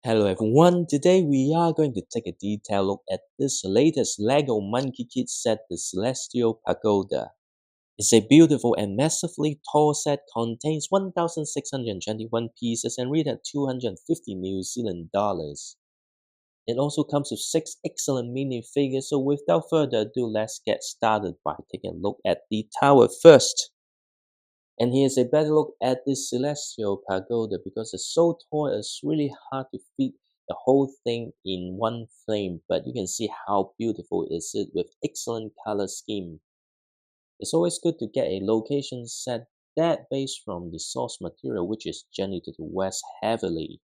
Hello everyone, today we are going to take a detailed look at this latest LEGO Monkey Kid set, the Celestial Pagoda. It's a beautiful and massively tall set, contains 1,621 pieces and rated at 250 New Zealand dollars. It also comes with 6 excellent minifigures, so without further ado, let's get started by taking a look at the tower first. And here's a better look at this Celestial Pagoda because it's so tall, it's really hard to fit the whole thing in one frame, but you can see how beautiful is it with excellent color scheme. It's always good to get a location set that based from the source material, which is generally to the west heavily.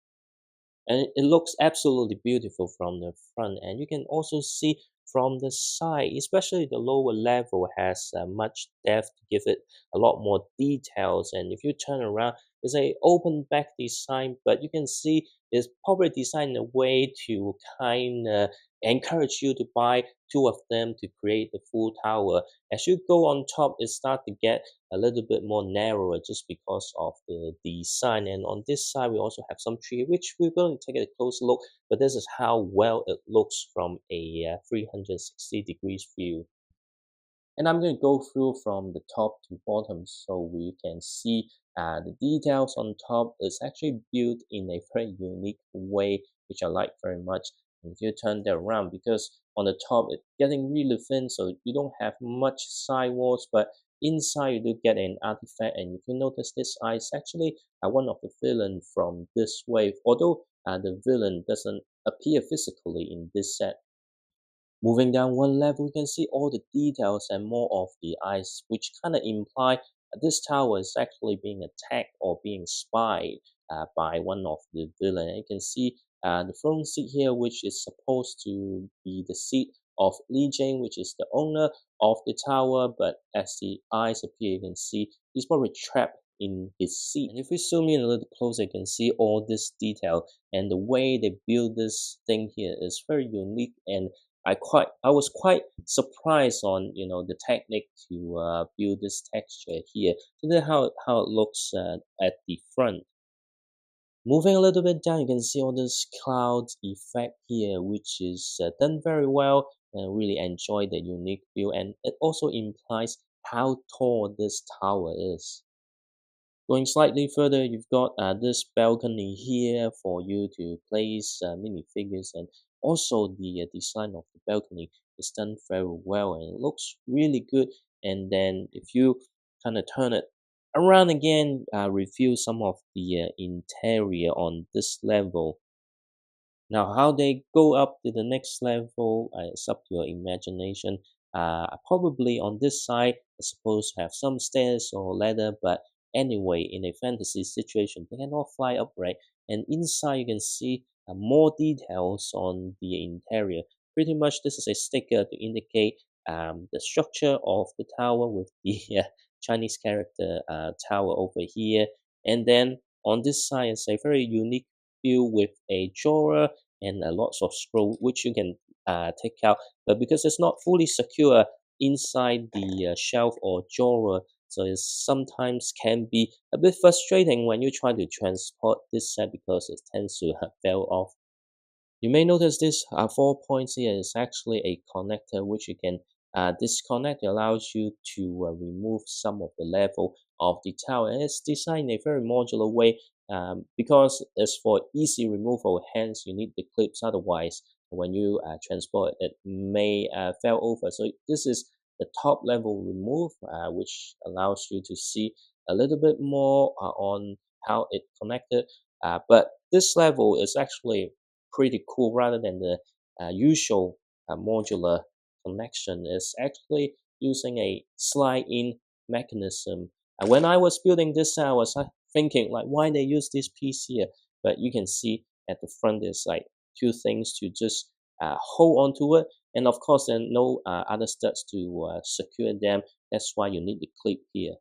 And it looks absolutely beautiful from the front, and you can also see from the side, especially the lower level has much depth to give it a lot more details. And if you turn around, it's a open back design, but you can see it's probably designed in a way to kind of encourage you to buy two of them to create the full tower. As you go on top, it starts to get a little bit more narrower just because of the design. And on this side, we also have some tree, which we're going to take a closer look, but this is how well it looks from a 360 degrees view. And I'm going to go through from the top to bottom so we can see the details on top is actually built in a very unique way, which I like very much. And if you turn that around, because on the top it's getting really thin, so you don't have much side walls, but inside you do get an artifact. And if you notice, this eye is actually one of the villain from this wave, although the villain doesn't appear physically in this set. Moving down one level, you can see all the details and more of the eyes, which kind of imply this tower is actually being attacked or being spied by one of the villain. And you can see the front seat here, which is supposed to be the seat of Li Jing, which is the owner of the tower. But as the eyes appear, you can see he's probably trapped in his seat. And if we zoom in a little closer, you can see all this detail, and the way they build this thing here is very unique, and I was quite surprised on the technique to build this texture here. So that's how it looks at the front. Moving a little bit down, you can see all this cloud effect here, which is done very well. And really enjoy the unique view, and it also implies how tall this tower is. Going slightly further, you've got this balcony here for you to place minifigures, and also the design of the balcony is done very well and it looks really good. And then if you kind of turn it around again, review some of the interior on this level. Now, how they go up to the next level, it's up to your imagination. Probably on this side, it's supposed to have some stairs or ladder, but anyway, in a fantasy situation, they cannot fly upright. And inside, you can see more details on the interior. Pretty much, this is a sticker to indicate the structure of the tower with the Chinese character tower over here. And then on this side, it's a very unique view with a drawer and lots of scroll which you can take out, but because it's not fully secure inside the shelf or drawer, so it sometimes can be a bit frustrating when you try to transport this set because it tends to fail off. You may notice this 4 points here is actually a connector which you can disconnect. It allows you to remove some of the level of the tower, and it's designed in a very modular way because it's for easy removal, hence you need the clips, otherwise when you transport it may fail over. So this is the top level remove, which allows you to see a little bit more on how it connected, but this level is actually pretty cool rather than the usual modular connection. Is actually using a slide-in mechanism. When I was building this, I was thinking like why they use this piece here, but you can see at the front there's like two things to just hold onto it, and of course there are no other studs to secure them. That's why you need the clip here.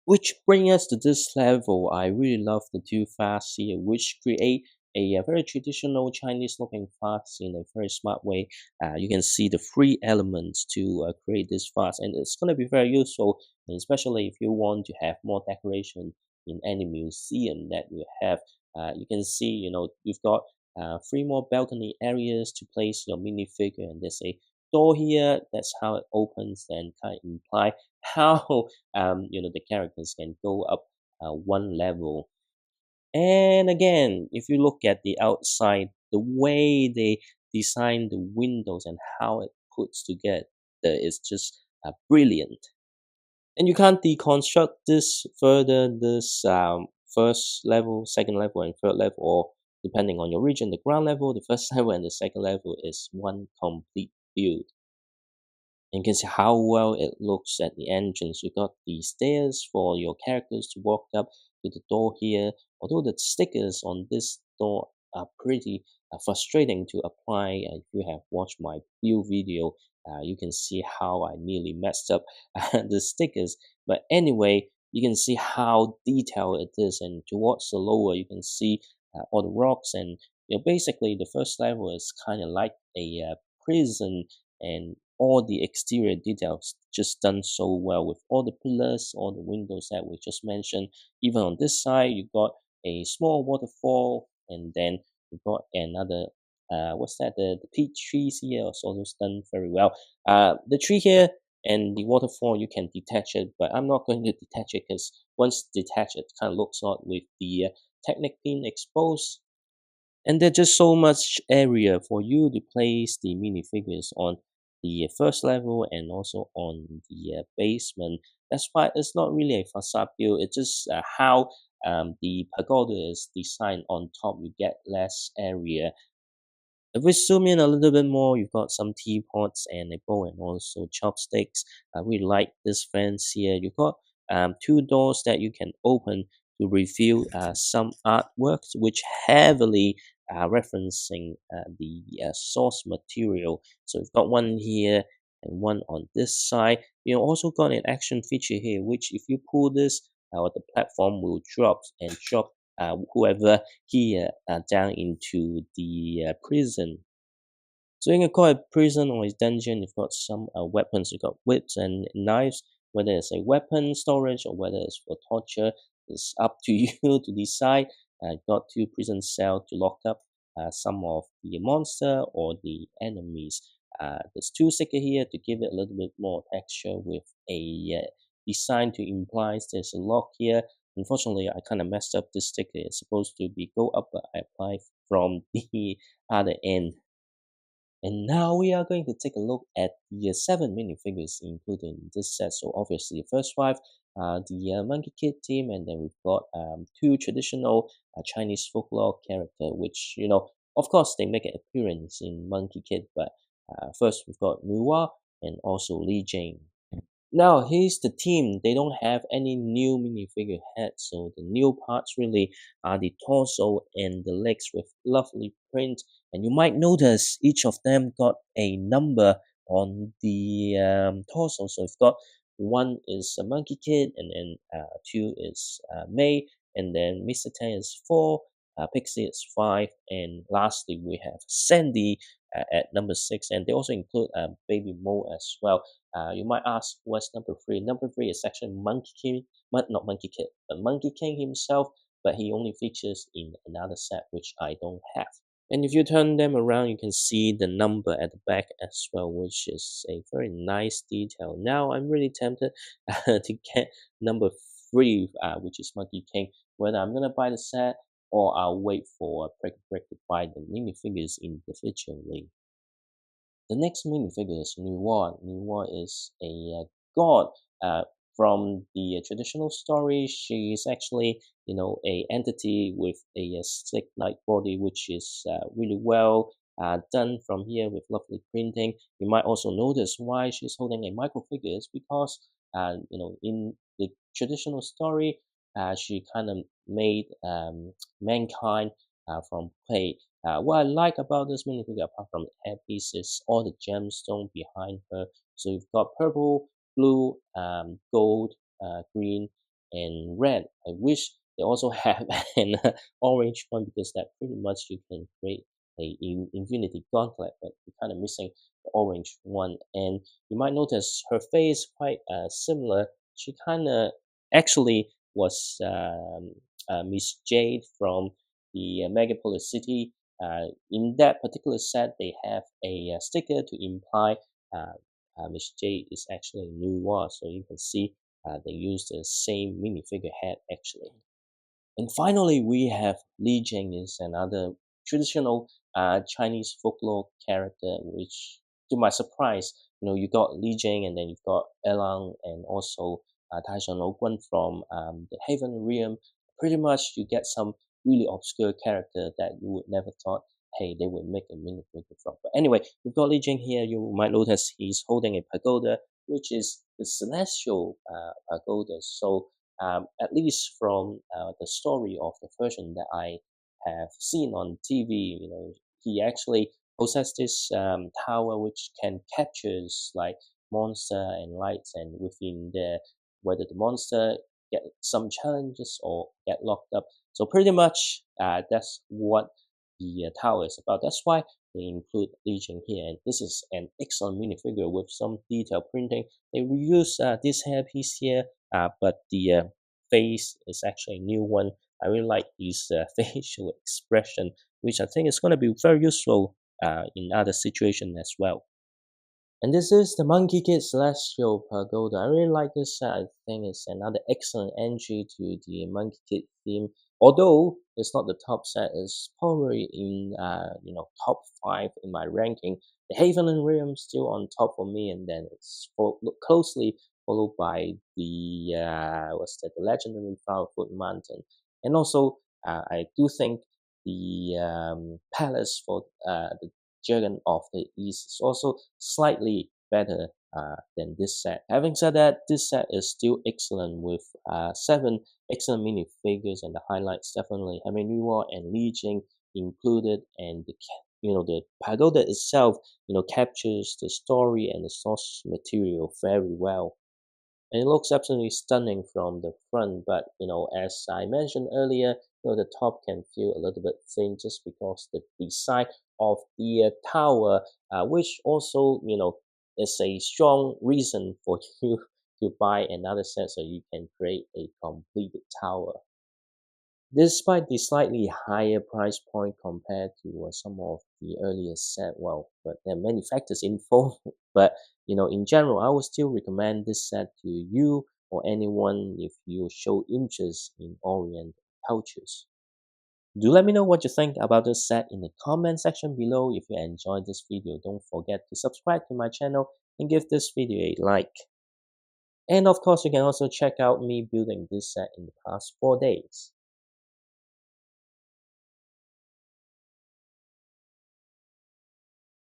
Which brings us to this level. I really love the two vase here, which create a very traditional Chinese looking vase in a very smart way. You can see the three elements to create this vase, and it's going to be very useful, especially if you want to have more decoration in any museum that you have. You can see, you've got three more balcony areas to place your minifigure, and there's a door here. That's how it opens and kind of imply how the characters can go up one level. And again, if you look at the outside, the way they design the windows and how it puts together is just brilliant. And you can't deconstruct this further, this first level, second level, and third level, or depending on your region, the ground level, the first level, and the second level is one complete build. And you can see how well it looks at the entrance. You got the stairs for your characters to walk up to the door here. Although the stickers on this door are pretty frustrating to apply, if you have watched my build video, you can see how I nearly messed up the stickers. But anyway, you can see how detailed it is, and towards the lower, you can see all the rocks. And basically, the first level is kind of like a prison, and all the exterior details just done so well with all the pillars, all the windows that we just mentioned. Even on this side, you got a small waterfall, and then you got another what's that, the peach trees here is also done very well. The tree here and the waterfall, you can detach it, but I'm not going to detach it because once detached, it kind of looks odd with the Technic pin exposed. And there's just so much area for you to place the minifigures on the first level and also on the basement. That's why it's not really a facade build. It's just how the pagoda is designed on top. You get less area. If we zoom in a little bit more, you've got some teapots and a bowl and also chopsticks. We like this fence here. You've got two doors that you can open to reveal some artworks which heavily referencing the source material. So you've got one here and one on this side. You also got an action feature here, which if you pull this, the platform will drop whoever here down into the prison. So you can call it prison or a dungeon. You've got some weapons. You've got whips and knives. Whether it's a weapon storage or whether it's for torture, it's up to you to decide. You've got two prison cells to lock up some of the monster or the enemies. There's two sticker here to give it a little bit more texture with a design to imply there's a lock here. Unfortunately, I kind of messed up this sticker. It's supposed to be go up, but I applied from the other end. And now we are going to take a look at the seven minifigures included in this set. So obviously the first five are the Monkey Kid team, and then we've got two traditional Chinese folklore character, which of course they make an appearance in Monkey Kid. But first we've got Nüwa and also Li Jing. Now here's the team. They don't have any new minifigure heads, so the new parts really are the torso and the legs with lovely print. And you might notice each of them got a number on the torso. So we've got one is a Monkey Kid, and then two is May, and then Mr. Tang is four, Pixie is five, and lastly we have Sandy at number six, and they also include Baby Mo as well. You might ask, what's number three? Number three is actually Monkey King, not Monkey Kid, but Monkey King himself, but he only features in another set, which I don't have. And if you turn them around, you can see the number at the back as well, which is a very nice detail. Now I'm really tempted to get number three, which is Monkey King, whether I'm going to buy the set or I'll wait for Break Break to buy the minifigures individually. The next minifigure is Nüwa. Nüwa is a god. From the traditional story, she is actually, a entity with a snake-like body, which is really well done from here with lovely printing. You might also notice why she's holding a microfigure is because, in the traditional story, she kind of made mankind from clay. What I like about this minifigure, apart from the headpiece, is all the gemstone behind her. So you've got purple, blue, gold, green, and red. I wish they also have an orange one because that pretty much you can create a infinity gauntlet, but you're kind of missing the orange one. And you might notice her face quite similar. She kind of actually was Miss Jade from the Megapolis City. In that particular set, they have a sticker to imply Miss J is actually Nüwa, so you can see they use the same minifigure head actually. And finally, we have Li Jing is another traditional Chinese folklore character, which, to my surprise, you got Li Jing, and then you've got Elang, and also Tai Shan Guan from the Haven Realm. Pretty much, you get some really obscure character that you would never thought, hey, they would make a minifigure from. But anyway, we've got Li Jing here. You might notice he's holding a pagoda, which is the Celestial Pagoda. So at least from the story of the version that I have seen on TV, he actually possesses this tower which can captures like monster and lights, and within there, whether the monster get some challenges or get locked up. So pretty much that's what the tower is about. That's why they include Legion here, and this is an excellent minifigure with some detail printing. They reuse this hairpiece here, but the face is actually a new one. I really like his facial expression, which I think is going to be very useful in other situations as well. And this is the Monkey Kid Celestial Pagoda. I really like this set. I think it's another excellent entry to the Monkey Kid theme. Although it's not the top set, it's probably in top 5 in my ranking. The Haven and Realm still on top for me, and then it's closely followed by the the Legendary Flowerfoot Mountain, and also I do think the Palace for the Dragon of the East is also slightly better than this set. Having said that, this set is still excellent with 7 excellent minifigures, and the highlights definitely having Nuwa and Li Jing included, and the pagoda itself captures the story and the source material very well. And it looks absolutely stunning from the front, but as I mentioned earlier, the top can feel a little bit thin just because the design of the tower, which also is a strong reason for you to buy another set so you can create a complete tower. Despite the slightly higher price point compared to some of the earlier set, well, but there are many factors involved. But in general, I would still recommend this set to you or anyone if you show interest in Orient cultures. Do let me know what you think about this set in the comment section below. If you enjoyed this video, don't forget to subscribe to my channel and give this video a like. And of course, you can also check out me building this set in the past 4 days.